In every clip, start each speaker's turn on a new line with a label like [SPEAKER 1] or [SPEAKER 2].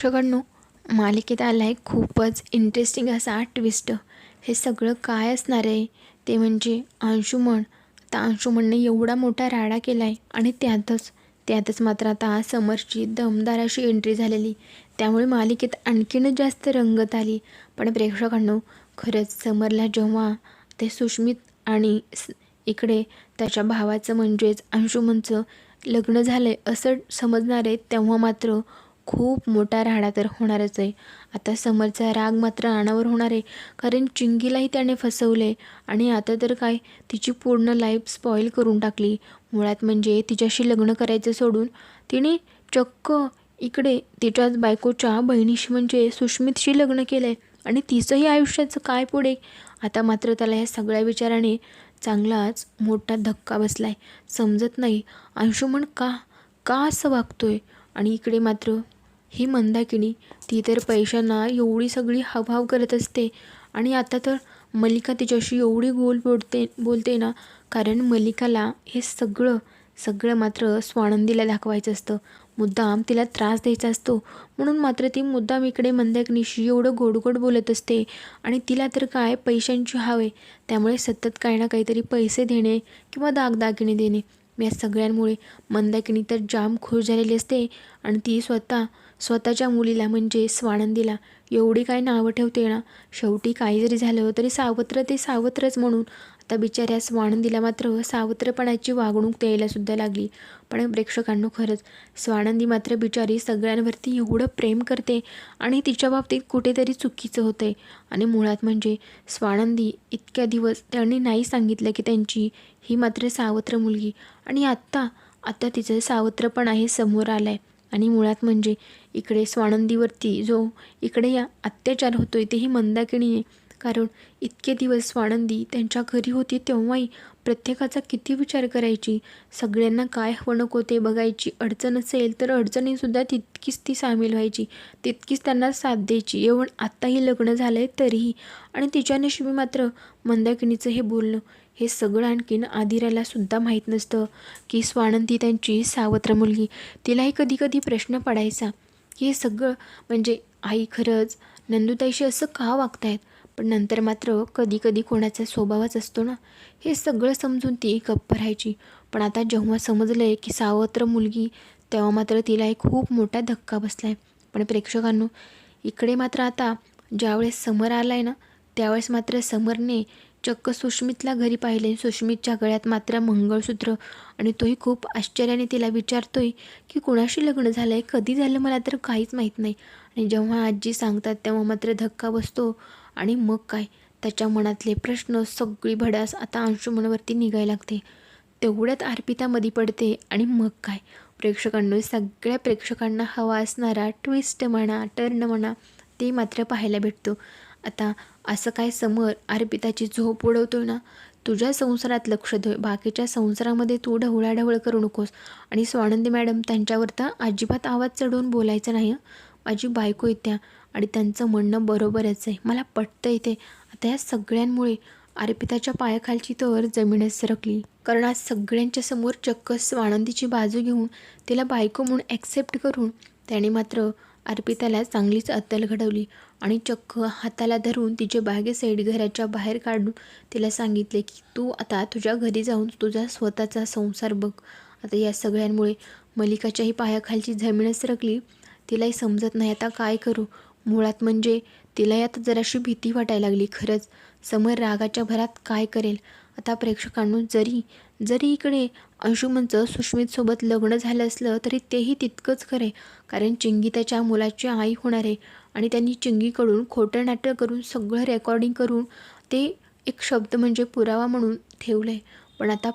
[SPEAKER 1] प्रेक्षकांनो, मालिकेत आला आहे खूपच इंटरेस्टिंग असा ट्विस्ट. हे सगळं काय असणार आहे ते म्हणजे अंशुमन. आता अंशुमनने एवढा मोठा राडा केला आहे आणि त्यातच मात्र आता समरची दमदार अशी एंट्री झालेली. त्यामुळे मालिकेत आणखीनच जास्त रंगत आली. पण प्रेक्षकांनो, खरंच समरला जेव्हा ते सुष्मित आणि इकडे त्याच्या भावाचं म्हणजेच अंशुमनचं लग्न झालं आहे असं समजणार आहे, तेव्हा मात्र खूप मोठा राडा तर होणारच आहे. आता समरचा राग मात्र अनावर होणार आहे, कारण चिंगीलाही त्याने फसवले आणि आता तर काय, तिची पूर्ण लाईफ स्पॉईल करून टाकली. मुळात म्हणजे तिच्याशी लग्न करायचं सोडून तिने चक्क इकडे तिच्याच बायकोच्या बहिणीशी म्हणजे सुष्मितशी लग्न केलं आहे आणि तिचंही आयुष्याचं काय पुढे. आता मात्र त्याला या सगळ्या विचाराने चांगलाच मोठा धक्का बसला आहे. समजत नाही अंशुमन का का असं वागतोय. आणि इकडे मात्र ही मंदाकिनी, ती तर पैशांना एवढी सगळी हावभाव करत असते आणि आता तर मल्लिका तिच्याशी एवढी गोल बोलते ना, कारण मल्लिकाला हे सगळं मात्र स्वानंदीला दाखवायचं असतं. मुद्दाम तिला त्रास द्यायचा असतो, म्हणून मात्र ती मुद्दाम इकडे मंदाकिनीशी एवढं गोड बोलत असते. आणि तिला तर काय पैशांची हाव आहे, त्यामुळे सतत काही ना काहीतरी पैसे देणे किंवा दागदागिने देणे. या सगळ्यांमुळे मंदाकिनी तर जाम खुश झालेली असते आणि ती स्वतःच्या मुलीला म्हणजे स्वानंदीला एवढी काय नावं ठेवते ना. शेवटी काही जरी झालं तरी सावत्र ते सावत्रच म्हणून आता बिचाऱ्या स्वानंदीला मात्र सावत्रपणाची वागणूक द्यायला सुद्धा लागली. पण प्रेक्षकांनो, खरंच स्वानंदी मात्र बिचारी सगळ्यांवरती एवढं प्रेम करते आणि तिच्या बाबतीत कुठेतरी चुकीचं होतंय. आणि मुळात म्हणजे स्वानंदी इतक्या दिवस त्यांनी नाही सांगितलं की त्यांची ही मात्र सावत्र मुलगी, आणि आत्ता तिचं सावत्रपण आहे समोर आलं आहे. आणि मुळात म्हणजे इकडे स्वानंदीवरती जो इकडे या अत्याचार होतोय तेही मंदाकिनीने. कारण इतके दिवस स्वानंदी त्यांच्या घरी होती तेव्हाही प्रत्येकाचा किती विचार करायची, सगळ्यांना काय हवं नको ते बघायची, अडचण असेल तर अडचणीसुद्धा तितकीच ती सामील व्हायची, तितकीच त्यांना साथ द्यायची. एवढं आत्ताही लग्न झालं आहे तरीही. आणि तिच्या नशिबी मात्र मंदाकिनीचं हे बोलणं, हे सगळं आणखीन आदिराला सुद्धा माहीत नसतं की स्वानंदी त्यांची सावत्र मुलगी. तिलाही कधी प्रश्न पडायचा की हे सगळं म्हणजे आई खरंच नंदुताईशी असं का वागतायत. पण नंतर मात्र कधी कोणाचा स्वभावच असतो ना, हे सगळं समजून ती गप्प राहायची. पण आता जेव्हा समजलं आहे की सावत्र मुलगी, तेव्हा मात्र तिला एक खूप मोठा धक्का बसला आहे. पण प्रेक्षकांनो, इकडे मात्र आता ज्यावेळेस समर आला आहे ना, त्यावेळेस मात्र समरने चक्क सुष्मितला घरी पाहिले. सुष्मितच्या गळ्यात मात्र मंगळसूत्र, आणि तोही खूप आश्चर्याने तिला विचारतोय की कुणाशी लग्न झालं आहे, कधी झालं, मला तर काहीच माहीत नाही. आणि जेव्हा आजी सांगतात तेव्हा मात्र धक्का बसतो. आणि मग काय, त्याच्या मनातले प्रश्न सगळी भडास आता अंशुमनवरती निघायला लागते. तेवढ्यात अर्पिता मध्ये पडते आणि मग काय, प्रेक्षकांना सगळ्या प्रेक्षकांना हवा असणारा ट्विस्ट म्हणा, टर्न म्हणा, ते मात्र पाहायला भेटतो. आता असं काय, समर अर्पिताची झोप उडवतोय ना, तुझ्या संसारात लक्ष दे, बाकीच्या संसारामध्ये तू ढवळाढवळ करू नकोस. आणि स्वानंदी मॅडम, त्यांच्यावर तर अजिबात आवाज चढवून बोलायचं नाही. माझी बायको येत्या आणि त्यांचं म्हणणं बरोबरच आहे, मला पटतं ते. आता या सगळ्यांमुळे अर्पिताच्या पायाखालची तर जमीनच सरकली. कारण आज सगळ्यांच्या समोर चक्क स्वानंदीची बाजू घेऊन तिला बायको म्हणून ॲक्सेप्ट करून त्याने मात्र अर्पिताला चांगलीच अद्दल घडवली आणि चक्क हाताला धरून तिचे बागेसाईड घराच्या बाहेर काढून तिला सांगितले की तू आता तुझ्या घरी जाऊन तुझा स्वतःचा संसार बघ. आता या सगळ्यांमुळे मल्लिकाच्याही पायाखालची जमीनच सरकली. तिलाही समजत नाही आता काय करू. मुळात म्हणजे तिलाही आता जराशी भीती वाटायला लागली. खरंच समर रागाच्या भरात काय करेल. आता प्रेक्षकांनो, जरी इकडे अंशुमनचं सुष्मितसोबत लग्न झालं असलं तरी तेही तितकंच खरं आहे, कारण चिंगी त्याच्या मुलाची आई होणार आहे आणि त्यांनी चिंगीकडून खोटं नाटक करून सगळं रेकॉर्डिंग करून ते एक शब्द म्हणजे पुरावा म्हणून ठेवलं आहे. पण आता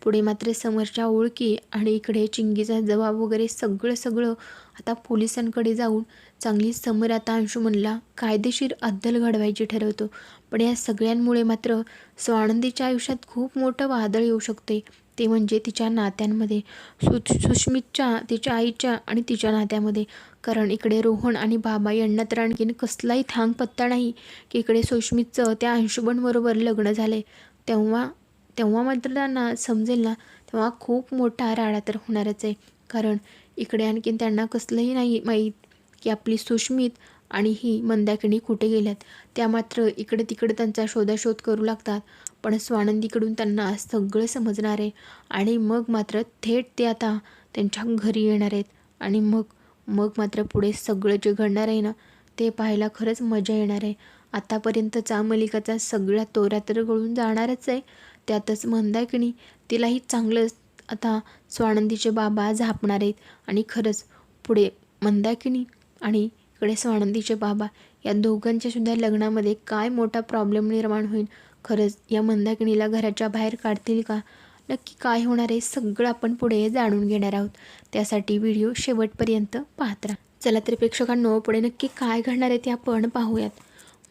[SPEAKER 1] पुढे मात्र समरच्या ओळखी आणि इकडे चिंगीचा जबाब वगैरे सगळं आता पोलिसांकडे जाऊन चांगली समर आता अंशुमनला कायदेशीर अद्दल घडवायची ठरवतो. पण या सगळ्यांमुळे मात्र स्वानंदीच्या आयुष्यात खूप मोठं वादळ येऊ शकते. ते म्हणजे तिच्या नात्यांमध्ये, सुष्मितच्या, तिच्या आईच्या आणि तिच्या नात्यामध्ये. कारण इकडे रोहन आणि बाबा यांना तर आणखीन कसलाही थांग पत्ता नाही की इकडे सुष्मितचं त्या अंशुमनबरोबर लग्न झाले. तेव्हा मात्र त्यांना समजेल ना, तेव्हा खूप मोठा राडा तर होणारच आहे. कारण इकडे आणखीन त्यांना कसलंही नाही माहीत की आपली सुष्मित आणि ही मंदाकिनी कुठे गेल्यात. त्या मात्र इकडे तिकडे त्यांचा शोधाशोध करू लागतात. पण स्वानंदीकडून त्यांना सगळं समजणार आहे आणि मग मात्र थेट ते आता त्यांच्या घरी येणार आहेत. आणि मग मग मात्र पुढे सगळं जे घडणार आहे ना, ते पाहायला खरंच मजा येणार आहे. आतापर्यंतचा मलिकाचा सगळा तोरा तर गळून जाणारच आहे. त्यातच मंदाकिनी, तिलाही चांगलं आता स्वानंदीचे बाबा झापणार आहेत. आणि खरंच पुढे मंदाकिनी आणि इकडे स्वानंदीचे बाबा या दोघांच्या सुद्धा लग्नामध्ये काय मोठा प्रॉब्लेम निर्माण होईल. खरंच या मंदाकिनीला घराच्या बाहेर काढतील का? नक्की काय होणार आहे सगळं आपण पुढे जाणून घेणार आहोत. त्यासाठी व्हिडिओ शेवटपर्यंत पाहत राहा. चला तर प्रेक्षकांनो, पुढे नक्की काय घडणार आहे ते आपण पाहूयात.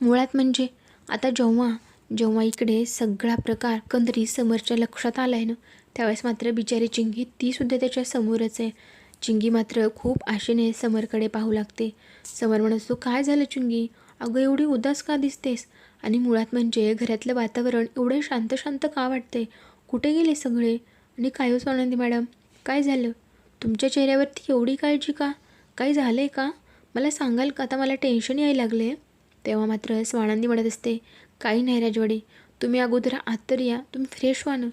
[SPEAKER 1] मुळात म्हणजे आता जेव्हा जेव्हा इकडे सगळा प्रकार कंदरी समरच्या लक्षात आला आहे ना, त्यावेळेस मात्र बिचारी चिंगी तीसुद्धा त्याच्या समोरच आहे. चिंगी मात्र खूप आशेने समरकडे पाहू लागते. समर म्हणतो, काय झालं चिंगी? अगं एवढी उदास का दिसतेस? आणि मुळात म्हणजे घरातलं वातावरण एवढं शांत शांत का वाटते? कुठे गेले सगळे? आणि काय हो स्वानंदी मॅडम, काय झालं? तुमच्या चेहऱ्यावरती एवढी काळजी का? काही झालं आहे का? मला सांगाल का? आता मला टेन्शन यायला लागले. तेव्हा मात्र स्वानंदी म्हणत असते, काही नाही राजवाडी, तुम्ही अगोदर आत तर या, तुम्ही फ्रेश व्हा ना.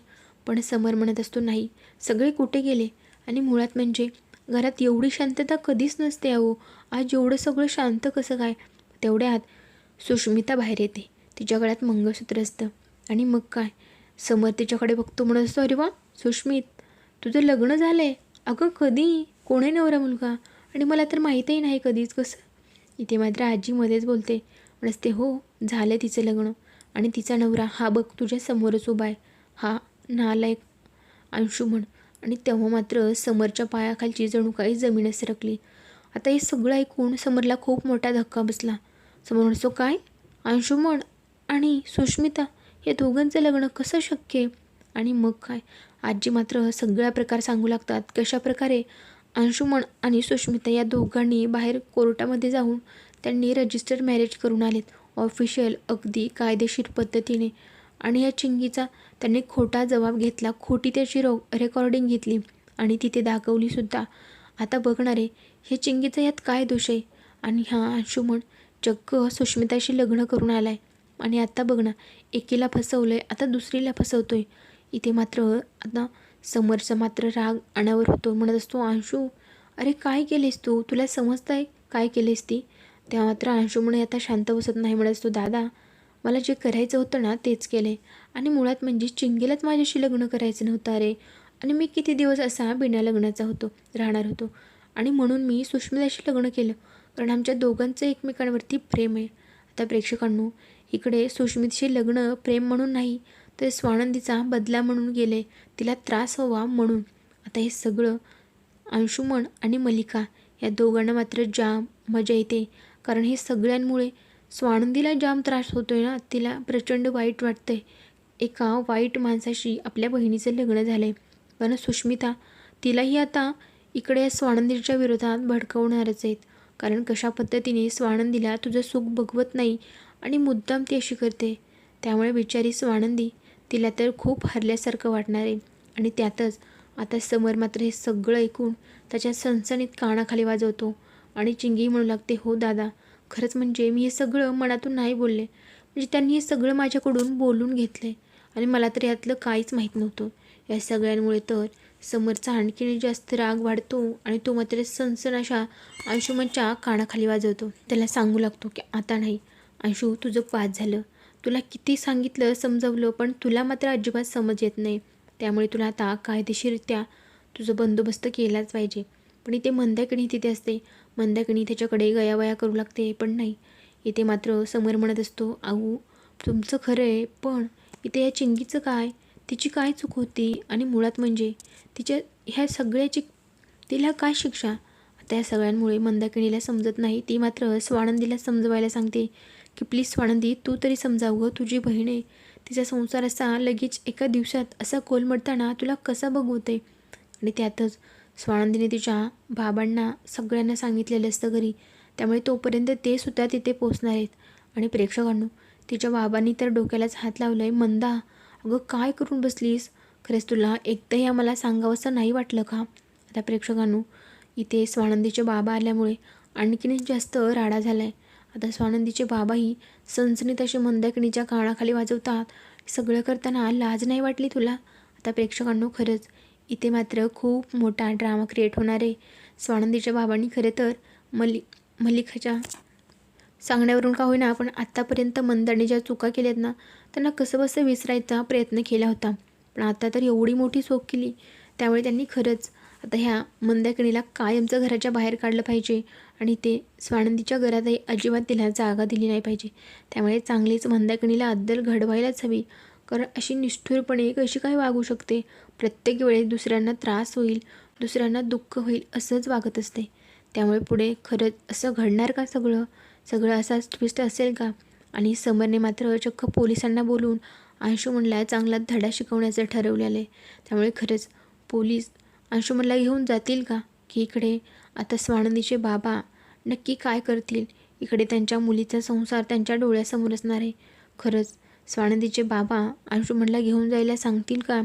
[SPEAKER 1] पण समर म्हणत असतो, नाही, सगळे कुठे गेले? आणि मुळात म्हणजे घरात एवढी शांतता कधीच नसते अहो. आज एवढं सगळं शांत कसं काय? तेवढ्यात सुष्मिता बाहेर येते. तिच्या गळ्यात मंगळसूत्र असतं. आणि मग काय, समर तिच्याकडे बघतो, म्हणत असतो, अरे वा सुष्मित, तुझं लग्न झालं आहे? अगं कधी? कोण आहे नवरा मुलगा? आणि मला तर माहीतही नाही कधीच, कसं? इथे मात्र आजी मध्येच बोलते, म्हणते, हो झालं तिचं लग्न. आणि तिचा नवरा हा बघ तुझ्या समोरच उभा आहे, हा नालायक अंशुमन. आणि तेव्हा मात्र समरच्या पायाखालची जणू काही जमीन सरकली. आता हे सगळं ऐकून समरला खूप मोठा धक्का बसला. समोर म्हणतो, काय? अंशुमन आणि सुष्मिता या दोघांचं लग्न कसं शक्य आहे? आणि मग काय, आजी मात्र सगळा प्रकार सांगू लागतात. कशाप्रकारे अंशुमन आणि सुष्मिता या दोघांनी बाहेर कोर्टामध्ये जाऊन त्यांनी रजिस्टर मॅरेज करून आलेत, ऑफिशियल, अगदी कायदेशीर पद्धतीने. आणि या चिंगीचा त्यांनी खोटा जबाब घेतला, खोटी त्याची रेकॉर्डिंग घेतली आणि तिथे दाखवलीसुद्धा. आता बघणार आहे हे चिंगीचा यात काय दोष आहे. आणि हा अंशुमन चक्क सुष्मिताशी लग्न करून आला आहे. आणि आता बघ ना, एकीला फसवलं आहे, आता दुसरीला फसवतो आहे. इथे मात्र आता समरचा मात्र राग अनावर होतो. म्हणत असतो, अंशू, अरे काय केलेस तू? तुला समजतं आहे काय केलेस ती? तेव्हा मात्र अंशू म्हणे आता शांत बसत नाही. म्हणत असतो, दादा, मला जे करायचं होतं ना तेच केलं आहे. आणि मुळात म्हणजे चिंगीलाच माझ्याशी लग्न करायचं नव्हतं अरे. आणि मी किती दिवस असा बिना लग्नाचा राहणार होतो. आणि म्हणून मी सुष्मिताशी लग्न केलं, कारण आमच्या दोघांचं एकमेकांवरती प्रेम आहे. आता प्रेक्षकांनो, इकडे सुष्मितशी लग्न प्रेम म्हणून नाही, तर स्वानंदीचा बदला म्हणून गेले, तिला त्रास व्हावा म्हणून. आता हे सगळं अंशुमन आणि मलिका या दोघांना मात्र जाम मजा येते. कारण हे सगळ्यांमुळे स्वानंदीला जाम त्रास होतो आहे ना, तिला प्रचंड वाईट वाटतं आहे. एका वाईट माणसाशी आपल्या बहिणीचं लग्न झालं आहे. कारण सुष्मिता तिलाही आता इकडे स्वानंदीच्या विरोधात भडकवणारच आहेत. कारण कशा पद्धतीने स्वानंदीला तुझं सुख बघवत नाही आणि मुद्दाम ती अशी करते. त्यामुळे बिचारी स्वानंदी, तिला तर खूप हरल्यासारखं वाटणार आहे. आणि त्यातच आता समर मात्र हे सगळं ऐकून त्याच्या सणसणीत कानाखाली वाजवतो. आणि चिंगी म्हणू लागते, हो दादा, खरंच म्हणजे मी हे सगळं मनातून नाही बोलले, म्हणजे त्यांनी हे सगळं माझ्याकडून बोलून घेतलं आहे. आणि मला तर यातलं काहीच माहीत नव्हतं. या सगळ्यांमुळे तर समरचा आणखीन जास्त राग वाढतो आणि तो मात्र सणसण अशा अंशुमनच्या कानाखाली वाजवतो. त्याला सांगू लागतो की आता नाही अंशू, तुझं पास झालं, तुला किती सांगितलं समजावलं, पण तुला मात्र अजिबात समज येत नाही. त्यामुळे तुला आता कायदेशीररित्या तुझं बंदोबस्त केलाच पाहिजे. पण इथे मंदाकिनी तिथे असते. मंदाकिनी त्याच्याकडे गयावया करू लागते, पण नाही. इथे मात्र समर म्हणत असतो, आऊ तुमचं खरं आहे, पण इथे या चिंगीचं काय? तिची काय चूक होती? आणि मुळात म्हणजे तिच्या ह्या सगळ्याची तिला काय शिक्षा? आता या सगळ्यांमुळे मंदाकिनीला समजत नाही. ती मात्र स्वानंदीला समजवायला सांगते की प्लीज स्वानंदी, तू तरी समजाव गं, तुझी बहीण आहे, तिचा संसार असा लगेच एका दिवसात असा कोलमडताना तुला कसा बघवते? आणि त्यातच स्वानंदीने तिच्या बाबांना सगळ्यांना सांगितलेलं असतं घरी, त्यामुळे तोपर्यंत ते सुद्धा तिथे पोचणार आहेत. आणि प्रेक्षकांनो, तिच्या बाबांनी तर डोक्यालाच हात लावलं आहे. मंदा, अगं काय करून बसलीस? खरंच तुला एकदाही आम्हाला सांगावंसं नाही वाटलं का? आता प्रेक्षकांनो, इथे स्वानंदीचे बाबा आल्यामुळे आणखीनच जास्त राडा झाला आहे. आता स्वानंदीचे बाबाही सणसणीत असे मंदाकिनीच्या कानाखाली वाजवतात. सगळं करताना लाज नाही वाटली तुला? आता प्रेक्षकांनो, खरंच इथे मात्र खूप मोठा ड्रामा क्रिएट होणार आहे. स्वानंदीच्या बाबांनी खरे तर मल्लिकाच्या सांगण्यावरून का होईना पण आत्तापर्यंत मंदाने ज्या चुका केल्यात ना त्यांना कसं बसं विसरायचा प्रयत्न केला होता. पण आता तर एवढी मोठी चूक केली. त्यामुळे त्यांनी खरंच आता ह्या मंदाकिनीला कायमचं घराच्या बाहेर काढलं पाहिजे आणि ते स्वानंदीच्या घरातही अजिबात तिला जागा दिली नाही पाहिजे. त्यामुळे चांगलीच मंदाकिनीला अद्दल घडवायलाच हवी. कारण अशी निष्ठुरपणे कशी काय वागू शकते? प्रत्येक वेळेस दुसऱ्यांना त्रास होईल, दुसऱ्यांना दुःख होईल असंच वागत असते. त्यामुळे पुढे खरंच असं घडणार का? सगळं असाच ट्विस्ट असेल का? आणि समरने मात्र चक्क पोलिसांना बोलून अंशुमनला चांगला धडा शिकवण्याचं ठरवलेलं आहे. त्यामुळे खरंच पोलीस अंशुमनला घेऊन जातील का? की इकडे आता स्वानंदीचे बाबा नक्की काय करतील? इकडे त्यांच्या मुलीचा संसार त्यांच्या डोळ्यासमोर असणार आहे. खरंच स्वानंदीचे बाबा अंशुमनला घेऊन जायला सांगतील का?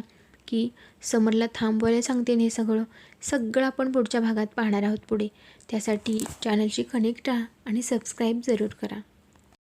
[SPEAKER 1] की समरला थांबवायला सांगतील? हे सगळं आपण पुढच्या भागात पाहणार आहोत पुढे. त्यासाठी चॅनलशी कनेक्ट राहा आणि सबस्क्राईब जरूर करा.